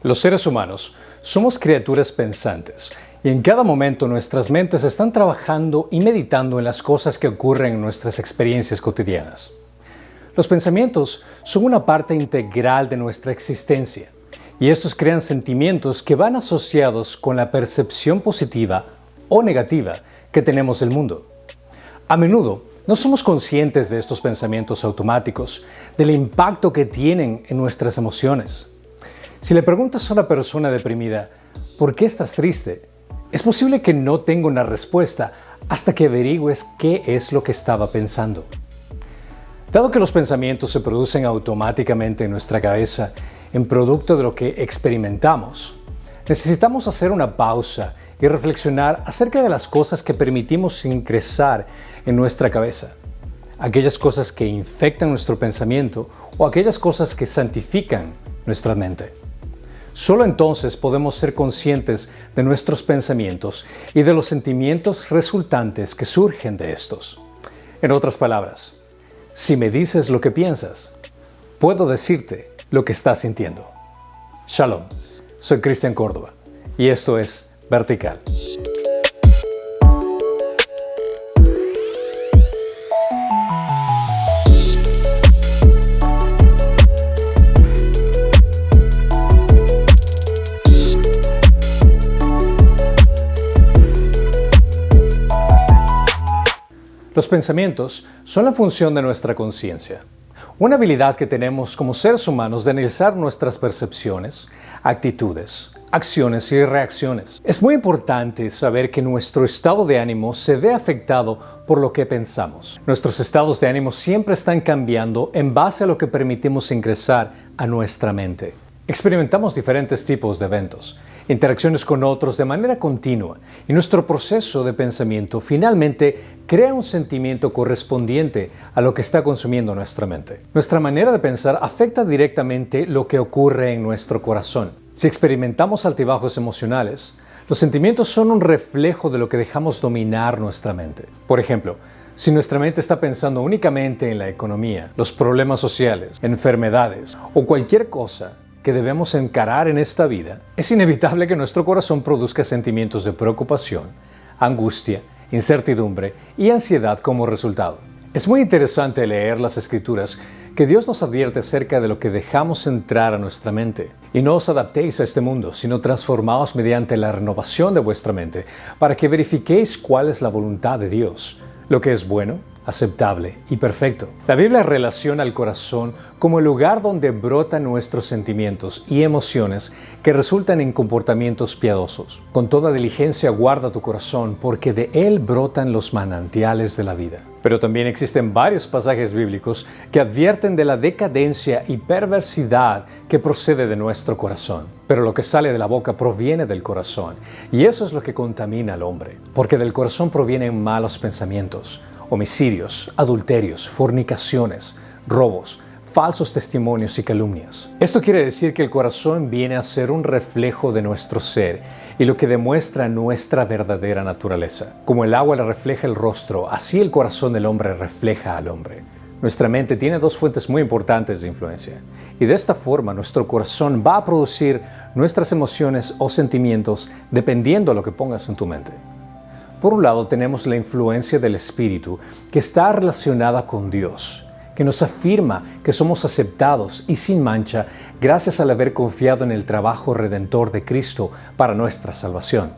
Los seres humanos somos criaturas pensantes y en cada momento nuestras mentes están trabajando y meditando en las cosas que ocurren en nuestras experiencias cotidianas. Los pensamientos son una parte integral de nuestra existencia y estos crean sentimientos que van asociados con la percepción positiva o negativa que tenemos del mundo. A menudo no somos conscientes de estos pensamientos automáticos, del impacto que tienen en nuestras emociones. Si le preguntas a una persona deprimida, ¿por qué estás triste?, es posible que no tenga una respuesta hasta que averigües qué es lo que estaba pensando. Dado que los pensamientos se producen automáticamente en nuestra cabeza, en producto de lo que experimentamos, necesitamos hacer una pausa y reflexionar acerca de las cosas que permitimos ingresar en nuestra cabeza, aquellas cosas que infectan nuestro pensamiento o aquellas cosas que santifican nuestra mente. Solo entonces podemos ser conscientes de nuestros pensamientos y de los sentimientos resultantes que surgen de estos. En otras palabras, si me dices lo que piensas, puedo decirte lo que estás sintiendo. Shalom, soy Cristian Córdoba y esto es Vertical. Los pensamientos son la función de nuestra conciencia, una habilidad que tenemos como seres humanos de analizar nuestras percepciones, actitudes, acciones y reacciones. Es muy importante saber que nuestro estado de ánimo se ve afectado por lo que pensamos. Nuestros estados de ánimo siempre están cambiando en base a lo que permitimos ingresar a nuestra mente. Experimentamos diferentes tipos de eventos, interacciones con otros de manera continua, y nuestro proceso de pensamiento finalmente crea un sentimiento correspondiente a lo que está consumiendo nuestra mente. Nuestra manera de pensar afecta directamente lo que ocurre en nuestro corazón. Si experimentamos altibajos emocionales, los sentimientos son un reflejo de lo que dejamos dominar nuestra mente. Por ejemplo, si nuestra mente está pensando únicamente en la economía, los problemas sociales, enfermedades o cualquier cosa que debemos encarar en esta vida, es inevitable que nuestro corazón produzca sentimientos de preocupación, angustia, incertidumbre y ansiedad como resultado. Es muy interesante leer las Escrituras que Dios nos advierte acerca de lo que dejamos entrar a nuestra mente. Y no os adaptéis a este mundo, sino transformaos mediante la renovación de vuestra mente, para que verifiquéis cuál es la voluntad de Dios, lo que es bueno, aceptable y perfecto. La Biblia relaciona al corazón como el lugar donde brotan nuestros sentimientos y emociones que resultan en comportamientos piadosos. Con toda diligencia guarda tu corazón, porque de él brotan los manantiales de la vida. Pero también existen varios pasajes bíblicos que advierten de la decadencia y perversidad que procede de nuestro corazón. Pero lo que sale de la boca proviene del corazón, y eso es lo que contamina al hombre, porque del corazón provienen malos pensamientos, homicidios, adulterios, fornicaciones, robos, falsos testimonios y calumnias. Esto quiere decir que el corazón viene a ser un reflejo de nuestro ser y lo que demuestra nuestra verdadera naturaleza. Como el agua le refleja el rostro, así el corazón del hombre refleja al hombre. Nuestra mente tiene dos fuentes muy importantes de influencia, y de esta forma nuestro corazón va a producir nuestras emociones o sentimientos dependiendo de lo que pongas en tu mente. Por un lado tenemos la influencia del Espíritu, que está relacionada con Dios, que nos afirma que somos aceptados y sin mancha gracias al haber confiado en el trabajo redentor de Cristo para nuestra salvación.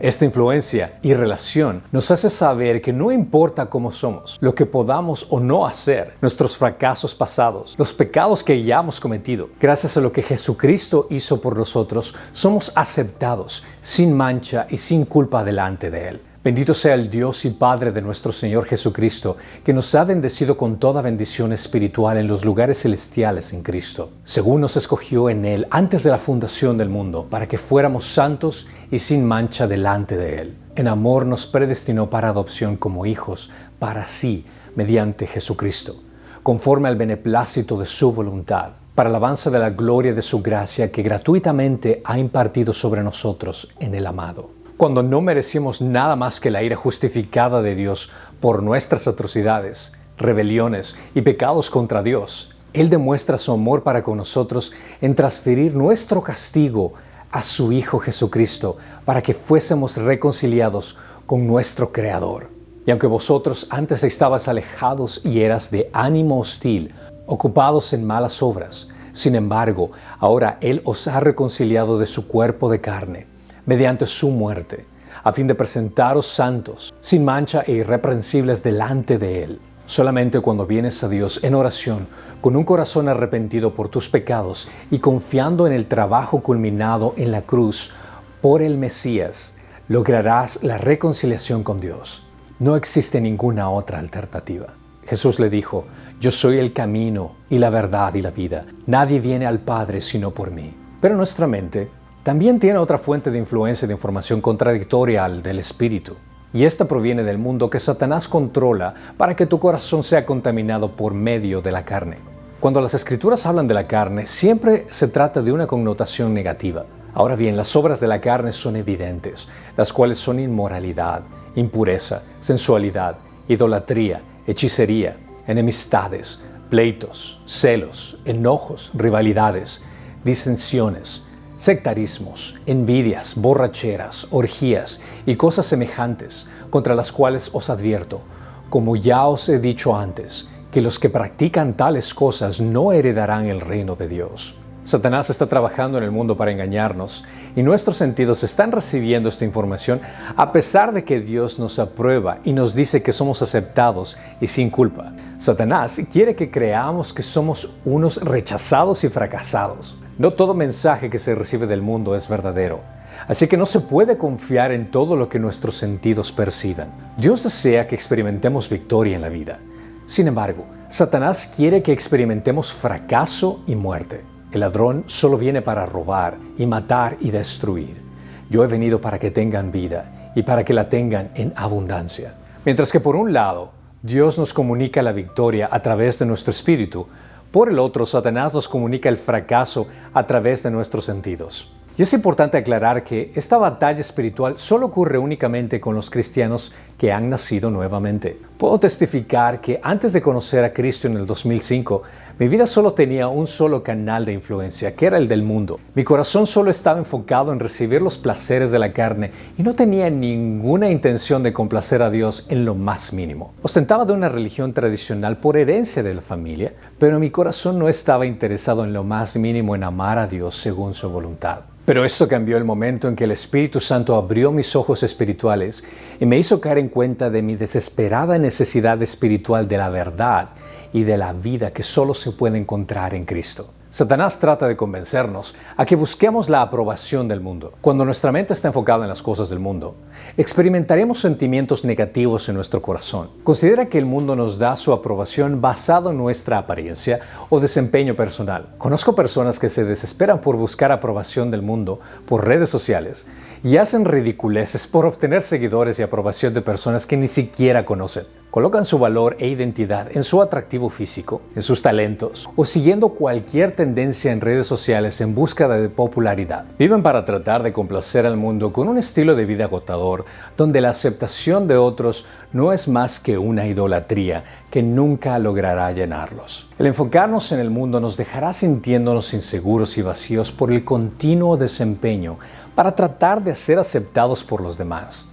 Esta influencia y relación nos hace saber que no importa cómo somos, lo que podamos o no hacer, nuestros fracasos pasados, los pecados que hayamos cometido, gracias a lo que Jesucristo hizo por nosotros, somos aceptados, sin mancha y sin culpa delante de Él. Bendito sea el Dios y Padre de nuestro Señor Jesucristo, que nos ha bendecido con toda bendición espiritual en los lugares celestiales en Cristo, según nos escogió en Él antes de la fundación del mundo, para que fuéramos santos y sin mancha delante de Él. En amor nos predestinó para adopción como hijos, para sí, mediante Jesucristo, conforme al beneplácito de su voluntad, para alabanza de la gloria de su gracia que gratuitamente ha impartido sobre nosotros en el amado. Cuando no merecimos nada más que la ira justificada de Dios por nuestras atrocidades, rebeliones y pecados contra Dios, Él demuestra su amor para con nosotros en transferir nuestro castigo a su Hijo Jesucristo para que fuésemos reconciliados con nuestro Creador. Y aunque vosotros antes estabais alejados y eras de ánimo hostil, ocupados en malas obras, sin embargo, ahora Él os ha reconciliado de su cuerpo de carne, mediante su muerte, a fin de presentaros santos, sin mancha e irreprensibles delante de Él. Solamente cuando vienes a Dios en oración, con un corazón arrepentido por tus pecados y confiando en el trabajo culminado en la cruz por el Mesías, lograrás la reconciliación con Dios. No existe ninguna otra alternativa. Jesús le dijo: yo soy el camino y la verdad y la vida. Nadie viene al Padre sino por mí. Pero nuestra mente también tiene otra fuente de influencia de información contradictoria al del Espíritu. Y esta proviene del mundo que Satanás controla para que tu corazón sea contaminado por medio de la carne. Cuando las Escrituras hablan de la carne, siempre se trata de una connotación negativa. Ahora bien, las obras de la carne son evidentes, las cuales son inmoralidad, impureza, sensualidad, idolatría, hechicería, enemistades, pleitos, celos, enojos, rivalidades, disensiones, sectarismos, envidias, borracheras, orgías y cosas semejantes, contra las cuales os advierto, como ya os he dicho antes, que los que practican tales cosas no heredarán el reino de Dios. Satanás está trabajando en el mundo para engañarnos y nuestros sentidos están recibiendo esta información a pesar de que Dios nos aprueba y nos dice que somos aceptados y sin culpa. Satanás quiere que creamos que somos unos rechazados y fracasados. No todo mensaje que se recibe del mundo es verdadero, así que no se puede confiar en todo lo que nuestros sentidos perciban. Dios desea que experimentemos victoria en la vida. Sin embargo, Satanás quiere que experimentemos fracaso y muerte. El ladrón solo viene para robar y matar y destruir. Yo he venido para que tengan vida y para que la tengan en abundancia. Mientras que por un lado, Dios nos comunica la victoria a través de nuestro espíritu, por el otro, Satanás nos comunica el fracaso a través de nuestros sentidos. Y es importante aclarar que esta batalla espiritual solo ocurre únicamente con los cristianos que han nacido nuevamente. Puedo testificar que antes de conocer a Cristo en el 2005, mi vida solo tenía un solo canal de influencia, que era el del mundo. Mi corazón solo estaba enfocado en recibir los placeres de la carne y no tenía ninguna intención de complacer a Dios en lo más mínimo. Ostentaba de una religión tradicional por herencia de la familia, pero mi corazón no estaba interesado en lo más mínimo en amar a Dios según su voluntad. Pero esto cambió el momento en que el Espíritu Santo abrió mis ojos espirituales y me hizo caer en cuenta de mi desesperada necesidad espiritual de la verdad y de la vida que solo se puede encontrar en Cristo. Satanás trata de convencernos a que busquemos la aprobación del mundo. Cuando nuestra mente está enfocada en las cosas del mundo, experimentaremos sentimientos negativos en nuestro corazón. Considera que el mundo nos da su aprobación basado en nuestra apariencia o desempeño personal. Conozco personas que se desesperan por buscar aprobación del mundo por redes sociales y hacen ridiculeces por obtener seguidores y aprobación de personas que ni siquiera conocen. Colocan su valor e identidad en su atractivo físico, en sus talentos o siguiendo cualquier tendencia en redes sociales en búsqueda de popularidad. Viven para tratar de complacer al mundo con un estilo de vida agotador, donde la aceptación de otros no es más que una idolatría que nunca logrará llenarlos. El enfocarnos en el mundo nos dejará sintiéndonos inseguros y vacíos por el continuo desempeño para tratar de ser aceptados por los demás.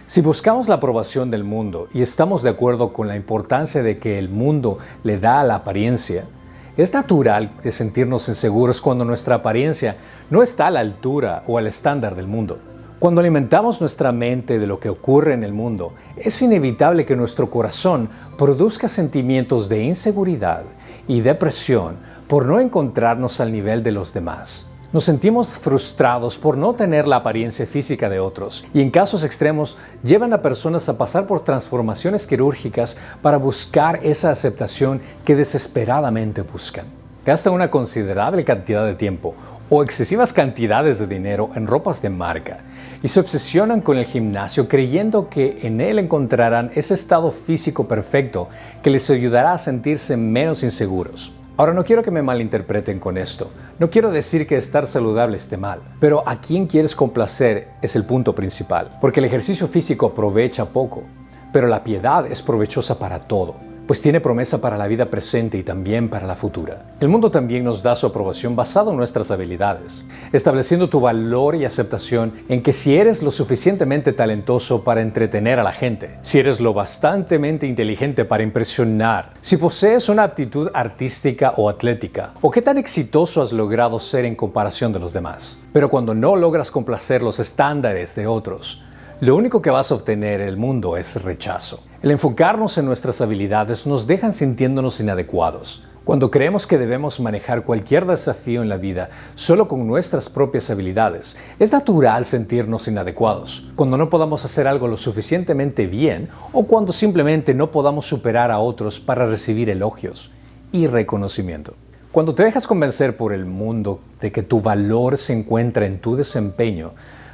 Si buscamos la aprobación del mundo y estamos de acuerdo con la importancia de que el mundo le da a la apariencia, es natural de sentirnos inseguros cuando nuestra apariencia no está a la altura o al estándar del mundo. Cuando alimentamos nuestra mente de lo que ocurre en el mundo, es inevitable que nuestro corazón produzca sentimientos de inseguridad y depresión por no encontrarnos al nivel de los demás. Nos sentimos frustrados por no tener la apariencia física de otros y en casos extremos llevan a personas a pasar por transformaciones quirúrgicas para buscar esa aceptación que desesperadamente buscan. Gastan una considerable cantidad de tiempo o excesivas cantidades de dinero en ropas de marca y se obsesionan con el gimnasio creyendo que en él encontrarán ese estado físico perfecto que les ayudará a sentirse menos inseguros. Ahora, no quiero que me malinterpreten con esto. No quiero decir que estar saludable esté mal, pero a quién quieres complacer es el punto principal, porque el ejercicio físico aprovecha poco, pero la piedad es provechosa para todo, pues tiene promesa para la vida presente y también para la futura. El mundo también nos da su aprobación basado en nuestras habilidades, estableciendo tu valor y aceptación en que si eres lo suficientemente talentoso para entretener a la gente, si eres lo bastantemente inteligente para impresionar, si posees una aptitud artística o atlética, o qué tan exitoso has logrado ser en comparación de los demás. Pero cuando no logras complacer los estándares de otros, lo único que vas a obtener en el mundo es rechazo. El enfocarnos en nuestras habilidades nos deja sintiéndonos inadecuados. Cuando creemos que debemos manejar cualquier desafío en la vida solo con nuestras propias habilidades, es natural sentirnos inadecuados. Cuando no podamos hacer algo lo suficientemente bien o cuando simplemente no podamos superar a otros para recibir elogios y reconocimiento. Cuando te dejas convencer por el mundo de que tu valor se encuentra en tu desempeño,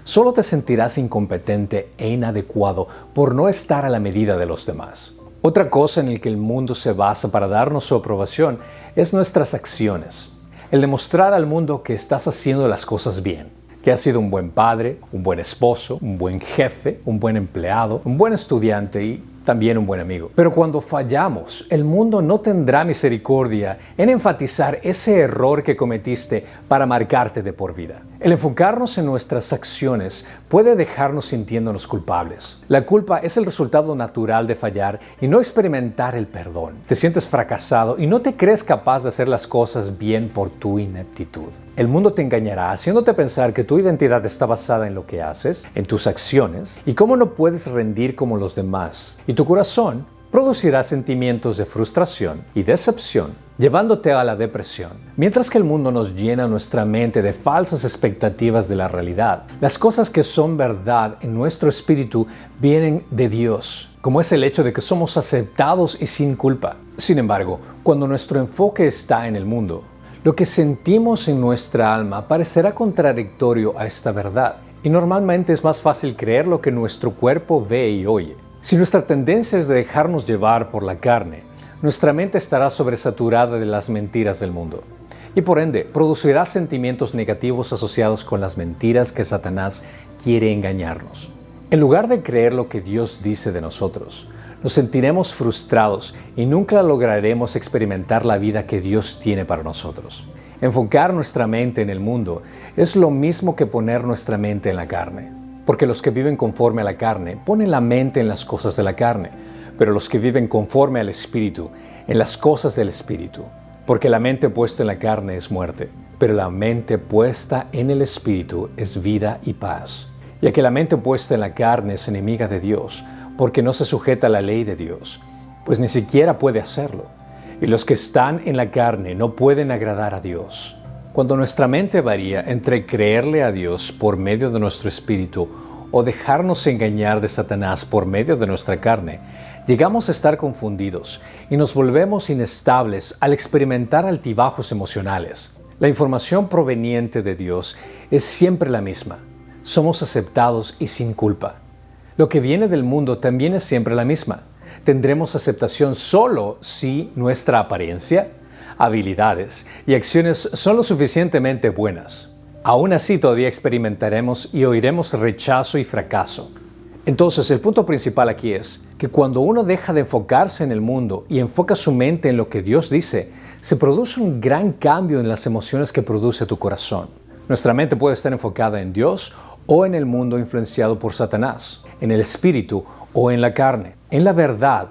solo te sentirás incompetente e inadecuado por no estar a la medida de los demás. Otra cosa en la que el mundo se basa para darnos su aprobación es nuestras acciones. El demostrar al mundo que estás haciendo las cosas bien, que has sido un buen padre, un buen esposo, un buen jefe, un buen empleado, un buen estudiante y también un buen amigo. Pero cuando fallamos, el mundo no tendrá misericordia en enfatizar ese error que cometiste para marcarte de por vida. El enfocarnos en nuestras acciones puede dejarnos sintiéndonos culpables. La culpa es el resultado natural de fallar y no experimentar el perdón. Te sientes fracasado y no te crees capaz de hacer las cosas bien por tu ineptitud. El mundo te engañará haciéndote pensar que tu identidad está basada en lo que haces, en tus acciones y cómo no puedes rendir como los demás. Y tu corazón producirá sentimientos de frustración y decepción, llevándote a la depresión. Mientras que el mundo nos llena nuestra mente de falsas expectativas de la realidad, las cosas que son verdad en nuestro espíritu vienen de Dios, como es el hecho de que somos aceptados y sin culpa. Sin embargo, cuando nuestro enfoque está en el mundo, lo que sentimos en nuestra alma parecerá contradictorio a esta verdad, y normalmente es más fácil creer lo que nuestro cuerpo ve y oye. Si nuestra tendencia es de dejarnos llevar por la carne, nuestra mente estará sobresaturada de las mentiras del mundo y por ende producirá sentimientos negativos asociados con las mentiras que Satanás quiere engañarnos. En lugar de creer lo que Dios dice de nosotros, nos sentiremos frustrados y nunca lograremos experimentar la vida que Dios tiene para nosotros. Enfocar nuestra mente en el mundo es lo mismo que poner nuestra mente en la carne. Porque los que viven conforme a la carne ponen la mente en las cosas de la carne, pero los que viven conforme al Espíritu, en las cosas del Espíritu. Porque la mente puesta en la carne es muerte, pero la mente puesta en el Espíritu es vida y paz. Ya que la mente puesta en la carne es enemiga de Dios, porque no se sujeta a la ley de Dios, pues ni siquiera puede hacerlo. Y los que están en la carne no pueden agradar a Dios. Cuando nuestra mente varía entre creerle a Dios por medio de nuestro espíritu o dejarnos engañar de Satanás por medio de nuestra carne, llegamos a estar confundidos y nos volvemos inestables al experimentar altibajos emocionales. La información proveniente de Dios es siempre la misma. Somos aceptados y sin culpa. Lo que viene del mundo también es siempre la misma. Tendremos aceptación solo si nuestra apariencia, habilidades y acciones son lo suficientemente buenas. Aún así todavía experimentaremos y oiremos rechazo y fracaso. Entonces el punto principal aquí es que cuando uno deja de enfocarse en el mundo y enfoca su mente en lo que Dios dice, se produce un gran cambio en las emociones que produce tu corazón. Nuestra mente puede estar enfocada en Dios o en el mundo influenciado por Satanás, en el espíritu o en la carne, en la verdad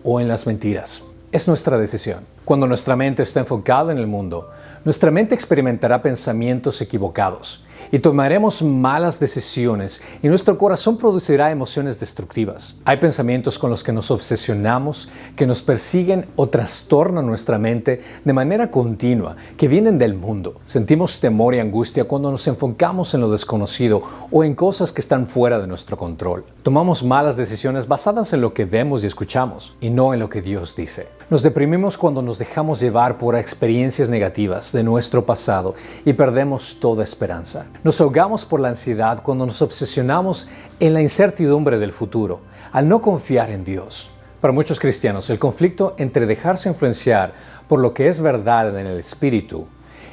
o en las mentiras. Es nuestra decisión. Cuando nuestra mente está enfocada en el mundo, nuestra mente experimentará pensamientos equivocados y tomaremos malas decisiones y nuestro corazón producirá emociones destructivas. Hay pensamientos con los que nos obsesionamos, que nos persiguen o trastornan nuestra mente de manera continua, que vienen del mundo. Sentimos temor y angustia cuando nos enfocamos en lo desconocido o en cosas que están fuera de nuestro control. Tomamos malas decisiones basadas en lo que vemos y escuchamos y no en lo que Dios dice. Nos deprimimos cuando nos dejamos llevar por experiencias negativas de nuestro pasado y perdemos toda esperanza. Nos ahogamos por la ansiedad cuando nos obsesionamos en la incertidumbre del futuro, al no confiar en Dios. Para muchos cristianos, el conflicto entre dejarse influenciar por lo que es verdad en el espíritu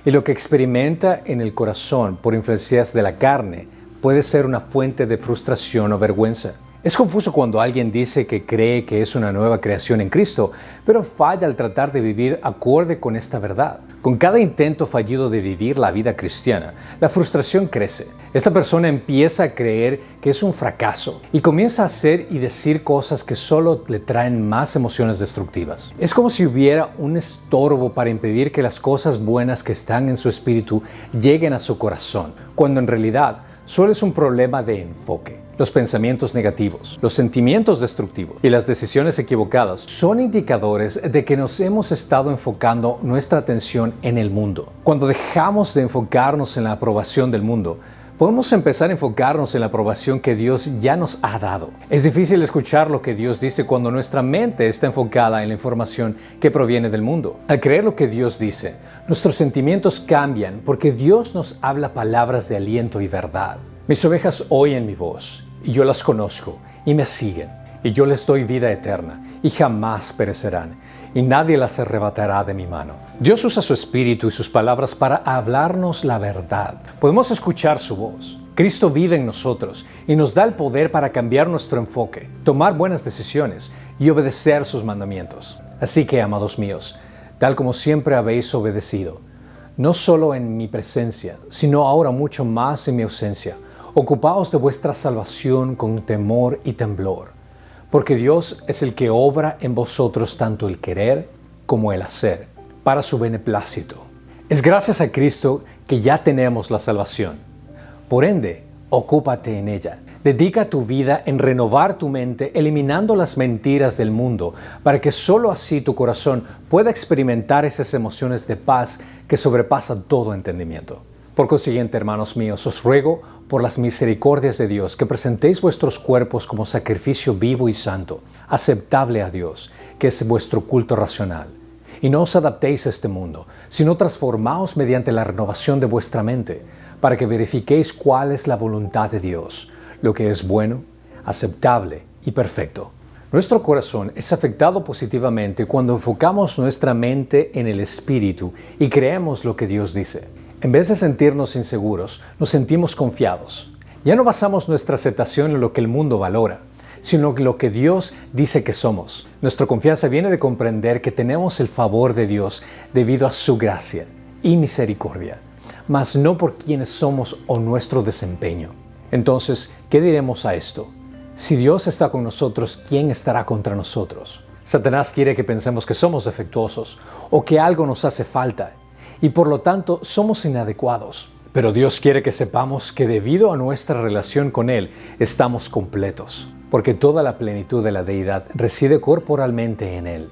y lo que experimenta en el corazón por influencias de la carne puede ser una fuente de frustración o vergüenza. Es confuso cuando alguien dice que cree que es una nueva creación en Cristo, pero falla al tratar de vivir acorde con esta verdad. Con cada intento fallido de vivir la vida cristiana, la frustración crece. Esta persona empieza a creer que es un fracaso y comienza a hacer y decir cosas que solo le traen más emociones destructivas. Es como si hubiera un estorbo para impedir que las cosas buenas que están en su espíritu lleguen a su corazón, cuando en realidad solo es un problema de enfoque. Los pensamientos negativos, los sentimientos destructivos y las decisiones equivocadas son indicadores de que nos hemos estado enfocando nuestra atención en el mundo. Cuando dejamos de enfocarnos en la aprobación del mundo, podemos empezar a enfocarnos en la aprobación que Dios ya nos ha dado. Es difícil escuchar lo que Dios dice cuando nuestra mente está enfocada en la información que proviene del mundo. Al creer lo que Dios dice, nuestros sentimientos cambian porque Dios nos habla palabras de aliento y verdad. Mis ovejas oyen mi voz, y yo las conozco, y me siguen, y yo les doy vida eterna, y jamás perecerán, y nadie las arrebatará de mi mano. Dios usa su espíritu y sus palabras para hablarnos la verdad. Podemos escuchar su voz. Cristo vive en nosotros y nos da el poder para cambiar nuestro enfoque, tomar buenas decisiones y obedecer sus mandamientos. Así que, amados míos, tal como siempre habéis obedecido, no solo en mi presencia, sino ahora mucho más en mi ausencia, ocupaos de vuestra salvación con temor y temblor, porque Dios es el que obra en vosotros tanto el querer como el hacer, para su beneplácito. Es gracias a Cristo que ya tenemos la salvación. Por ende, ocúpate en ella. Dedica tu vida en renovar tu mente, eliminando las mentiras del mundo, para que solo así tu corazón pueda experimentar esas emociones de paz que sobrepasan todo entendimiento. Por consiguiente, hermanos míos, os ruego por las misericordias de Dios que presentéis vuestros cuerpos como sacrificio vivo y santo, aceptable a Dios, que es vuestro culto racional. Y no os adaptéis a este mundo, sino transformaos mediante la renovación de vuestra mente, para que verifiquéis cuál es la voluntad de Dios, lo que es bueno, aceptable y perfecto. Nuestro corazón es afectado positivamente cuando enfocamos nuestra mente en el Espíritu y creemos lo que Dios dice. En vez de sentirnos inseguros, nos sentimos confiados. Ya no basamos nuestra aceptación en lo que el mundo valora, sino en lo que Dios dice que somos. Nuestra confianza viene de comprender que tenemos el favor de Dios debido a su gracia y misericordia, mas no por quienes somos o nuestro desempeño. Entonces, ¿qué diremos a esto? Si Dios está con nosotros, ¿quién estará contra nosotros? Satanás quiere que pensemos que somos defectuosos o que algo nos hace falta, y por lo tanto somos inadecuados. Pero Dios quiere que sepamos que debido a nuestra relación con Él, estamos completos, porque toda la plenitud de la deidad reside corporalmente en Él,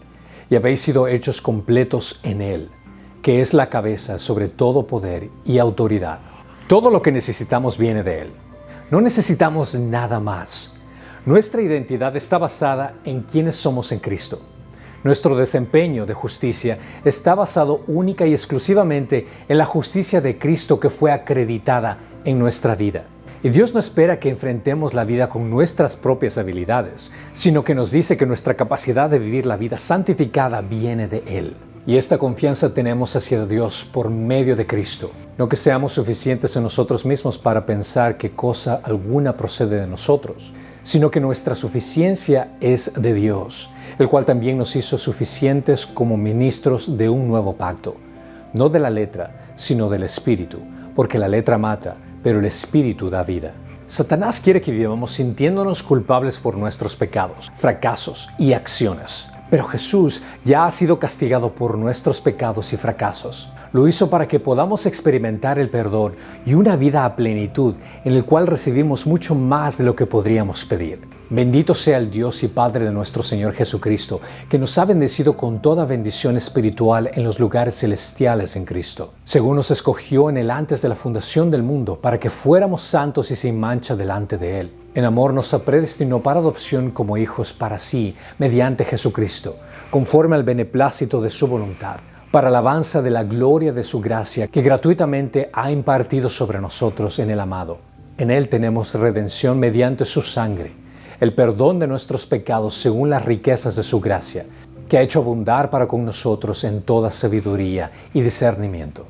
y habéis sido hechos completos en Él, que es la cabeza sobre todo poder y autoridad. Todo lo que necesitamos viene de Él. No necesitamos nada más. Nuestra identidad está basada en quiénes somos en Cristo. Nuestro desempeño de justicia está basado única y exclusivamente en la justicia de Cristo que fue acreditada en nuestra vida. Y Dios no espera que enfrentemos la vida con nuestras propias habilidades, sino que nos dice que nuestra capacidad de vivir la vida santificada viene de Él. Y esta confianza tenemos hacia Dios por medio de Cristo. No que seamos suficientes en nosotros mismos para pensar que cosa alguna procede de nosotros, sino que nuestra suficiencia es de Dios, el cual también nos hizo suficientes como ministros de un nuevo pacto, no de la letra, sino del Espíritu, porque la letra mata, pero el Espíritu da vida. Satanás quiere que vivamos sintiéndonos culpables por nuestros pecados, fracasos y acciones. Pero Jesús ya ha sido castigado por nuestros pecados y fracasos. Lo hizo para que podamos experimentar el perdón y una vida a plenitud en el cual recibimos mucho más de lo que podríamos pedir. Bendito sea el Dios y Padre de nuestro Señor Jesucristo, que nos ha bendecido con toda bendición espiritual en los lugares celestiales en Cristo, según nos escogió en Él antes de la fundación del mundo, para que fuéramos santos y sin mancha delante de Él. En amor nos predestinó para adopción como hijos para sí, mediante Jesucristo, conforme al beneplácito de su voluntad, para alabanza de la gloria de su gracia, que gratuitamente ha impartido sobre nosotros en el amado. En Él tenemos redención mediante su sangre, el perdón de nuestros pecados según las riquezas de su gracia, que ha hecho abundar para con nosotros en toda sabiduría y discernimiento,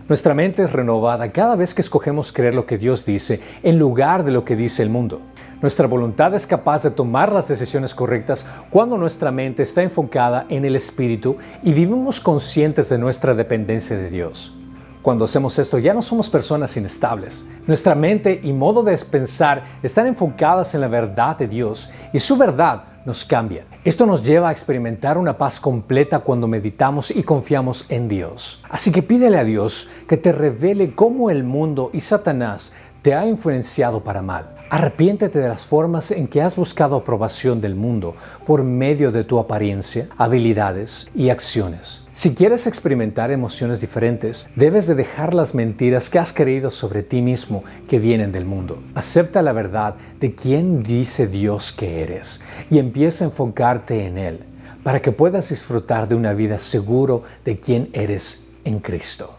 Nuestra mente es renovada cada vez que escogemos creer lo que Dios dice en lugar de lo que dice el mundo. Nuestra voluntad es capaz de tomar las decisiones correctas cuando nuestra mente está enfocada en el Espíritu y vivimos conscientes de nuestra dependencia de Dios. Cuando hacemos esto ya no somos personas inestables. Nuestra mente y modo de pensar están enfocadas en la verdad de Dios y su verdad nos cambia. Esto nos lleva a experimentar una paz completa cuando meditamos y confiamos en Dios. Así que pídele a Dios que te revele cómo el mundo y Satanás te ha influenciado para mal. Arrepiéntete de las formas en que has buscado aprobación del mundo por medio de tu apariencia, habilidades y acciones. Si quieres experimentar emociones diferentes, debes de dejar las mentiras que has creído sobre ti mismo que vienen del mundo. Acepta la verdad de quién dice Dios que eres y empieza a enfocarte en Él para que puedas disfrutar de una vida seguro de quién eres en Cristo.